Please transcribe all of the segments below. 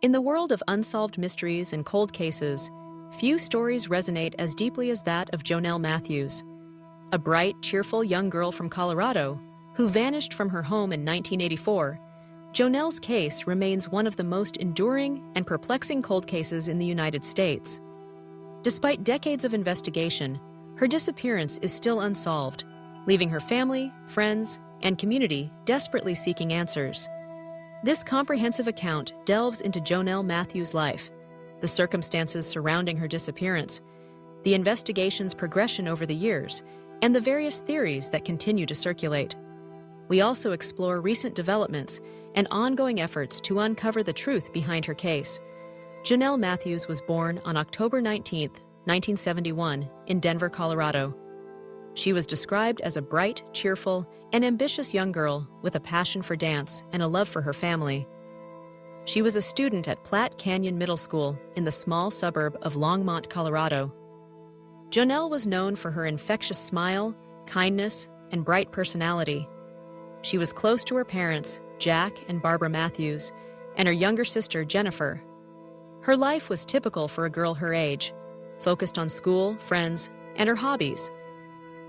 In the world of unsolved mysteries and cold cases, few stories resonate as deeply as that of Jonelle Matthews, a bright, cheerful young girl from Colorado who vanished from her home in 1984. Jonelle's case remains one of the most enduring and perplexing cold cases in the United States. Despite decades of investigation, her disappearance is still unsolved, leaving her family, friends, and community desperately seeking answers. This comprehensive account delves into Jonelle Matthews' life, the circumstances surrounding her disappearance, the investigation's progression over the years, and the various theories that continue to circulate. We also explore recent developments and ongoing efforts to uncover the truth behind her case. Jonelle Matthews was born on October 19, 1971, in Denver, Colorado. She was described as a bright, cheerful, and ambitious young girl with a passion for dance and a love for her family. She was a student at Platte Canyon Middle School in the small suburb of Longmont, Colorado. Jonelle was known for her infectious smile, kindness, and bright personality. She was close to her parents, Jack and Barbara Matthews, and her younger sister, Jennifer. Her life was typical for a girl her age, focused on school, friends, and her hobbies.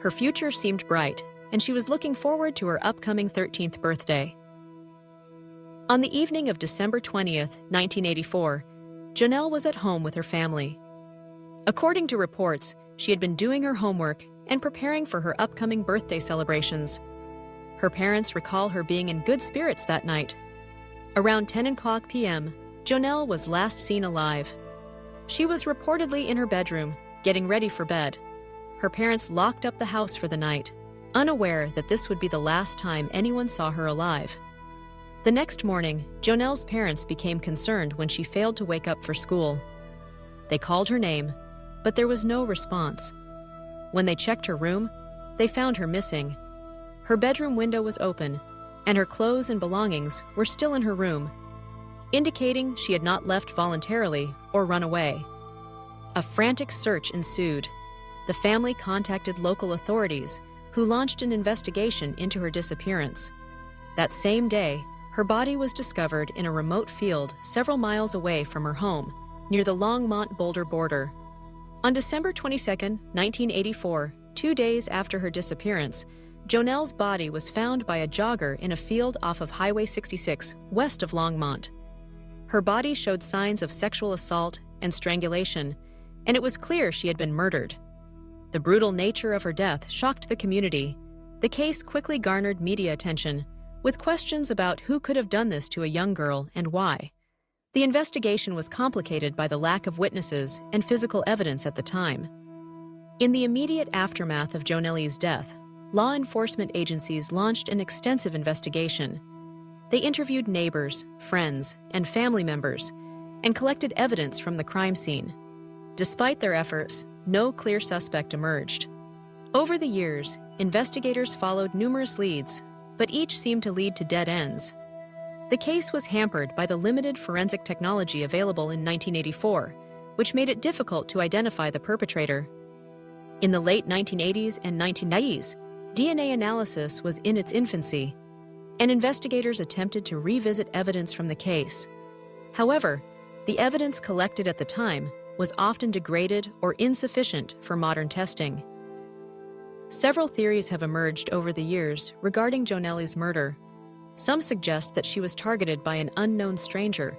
Her future seemed bright, and she was looking forward to her upcoming 13th birthday. On the evening of December 20th, 1984, Jonelle was at home with her family. According to reports, she had been doing her homework and preparing for her upcoming birthday celebrations. Her parents recall her being in good spirits that night. Around 10 p.m., Jonelle was last seen alive. She was reportedly in her bedroom, getting ready for bed. Her parents locked up the house for the night, unaware that this would be the last time anyone saw her alive. The next morning, Jonelle's parents became concerned when she failed to wake up for school. They called her name, but there was no response. When they checked her room, they found her missing. Her bedroom window was open, and her clothes and belongings were still in her room, indicating she had not left voluntarily or run away. A frantic search ensued. The family contacted local authorities, who launched an investigation into her disappearance. That same day, her body was discovered in a remote field several miles away from her home, near the Longmont-Boulder border. On December 22, 1984, 2 days after her disappearance, Jonelle's body was found by a jogger in a field off of Highway 66, west of Longmont. Her body showed signs of sexual assault and strangulation, and it was clear she had been murdered. The brutal nature of her death shocked the community. The case quickly garnered media attention, with questions about who could have done this to a young girl and why. The investigation was complicated by the lack of witnesses and physical evidence at the time. In the immediate aftermath of Jonelle's death, law enforcement agencies launched an extensive investigation. They interviewed neighbors, friends, and family members, and collected evidence from the crime scene. Despite their efforts, no clear suspect emerged. Over the years, investigators followed numerous leads, but each seemed to lead to dead ends. The case was hampered by the limited forensic technology available in 1984, which made it difficult to identify the perpetrator. In the late 1980s and 1990s, DNA analysis was in its infancy, and investigators attempted to revisit evidence from the case. However, the evidence collected at the time was often degraded or insufficient for modern testing. Several theories have emerged over the years regarding Jonelle's murder. Some suggest that she was targeted by an unknown stranger,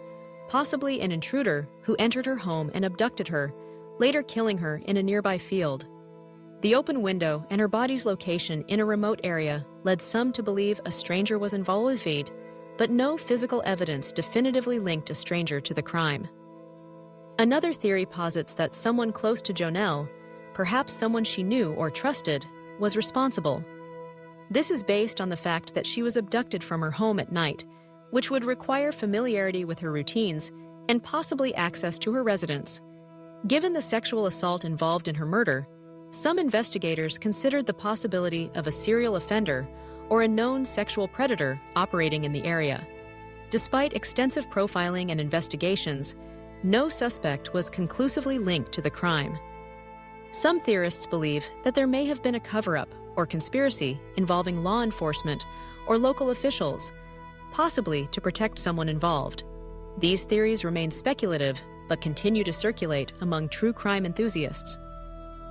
possibly an intruder who entered her home and abducted her, later killing her in a nearby field. The open window and her body's location in a remote area led some to believe a stranger was involved, but no physical evidence definitively linked a stranger to the crime. Another theory posits that someone close to Jonelle, perhaps someone she knew or trusted, was responsible. This is based on the fact that she was abducted from her home at night, which would require familiarity with her routines and possibly access to her residence. Given the sexual assault involved in her murder, some investigators considered the possibility of a serial offender or a known sexual predator operating in the area. Despite extensive profiling and investigations, no suspect was conclusively linked to the crime. Some theorists believe that there may have been a cover-up or conspiracy involving law enforcement or local officials, possibly to protect someone involved. These theories remain speculative, but continue to circulate among true crime enthusiasts.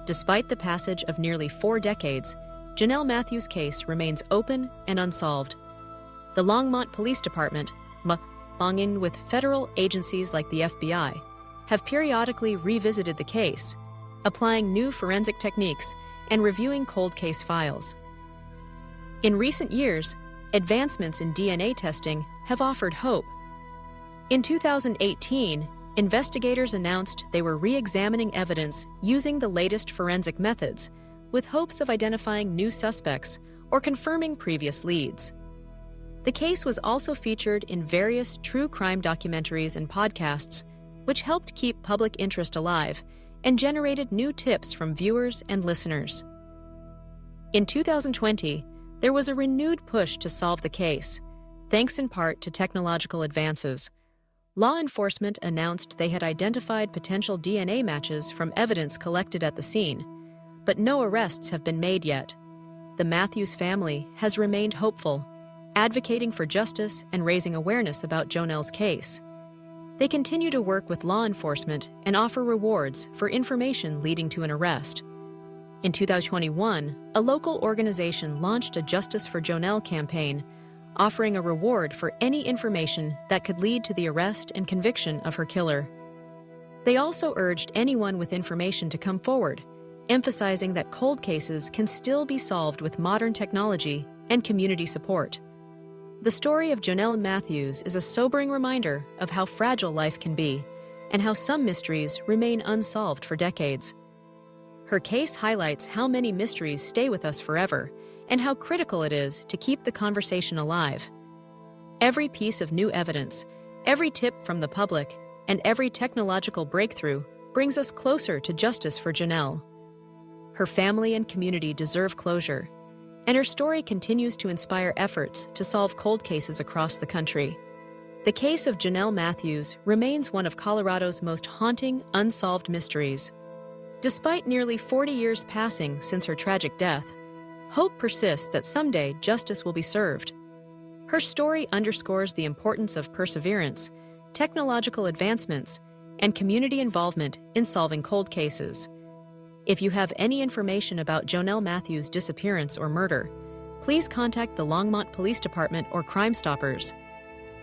Despite the passage of nearly 4 decades, Jonelle Matthews' case remains open and unsolved. The Longmont Police Department, along with federal agencies like the FBI, have periodically revisited the case, applying new forensic techniques and reviewing cold case files. In recent years, advancements in DNA testing have offered hope. In 2018, investigators announced they were re-examining evidence using the latest forensic methods, with hopes of identifying new suspects or confirming previous leads. The case was also featured in various true crime documentaries and podcasts, which helped keep public interest alive and generated new tips from viewers and listeners. In 2020, there was a renewed push to solve the case, thanks in part to technological advances. Law enforcement announced they had identified potential DNA matches from evidence collected at the scene, but no arrests have been made yet. The Matthews family has remained hopeful, advocating for justice and raising awareness about Jonelle's case. They continue to work with law enforcement and offer rewards for information leading to an arrest. In 2021, a local organization launched a Justice for Jonelle campaign, offering a reward for any information that could lead to the arrest and conviction of her killer. They also urged anyone with information to come forward, emphasizing that cold cases can still be solved with modern technology and community support. The story of Jonelle Matthews is a sobering reminder of how fragile life can be and how some mysteries remain unsolved for decades. Her case highlights how many mysteries stay with us forever and how critical it is to keep the conversation alive. Every piece of new evidence, every tip from the public, and every technological breakthrough brings us closer to justice for Jonelle. Her family and community deserve closure, and her story continues to inspire efforts to solve cold cases across the country. The case of Jonelle Matthews remains one of Colorado's most haunting, unsolved mysteries. Despite nearly 40 years passing since her tragic death, hope persists that someday justice will be served. Her story underscores the importance of perseverance, technological advancements, and community involvement in solving cold cases. If you have any information about Jonelle Matthews' disappearance or murder, please contact the Longmont Police Department or Crime Stoppers.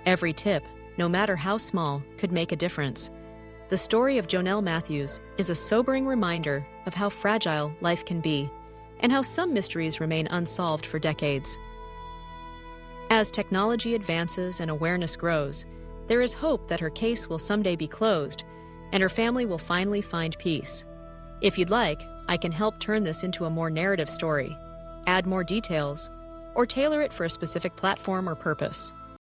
Every tip, no matter how small, could make a difference. The story of Jonelle Matthews is a sobering reminder of how fragile life can be and how some mysteries remain unsolved for decades. As technology advances and awareness grows, there is hope that her case will someday be closed and her family will finally find peace. If you'd like, I can help turn this into a more narrative story, add more details, or tailor it for a specific platform or purpose.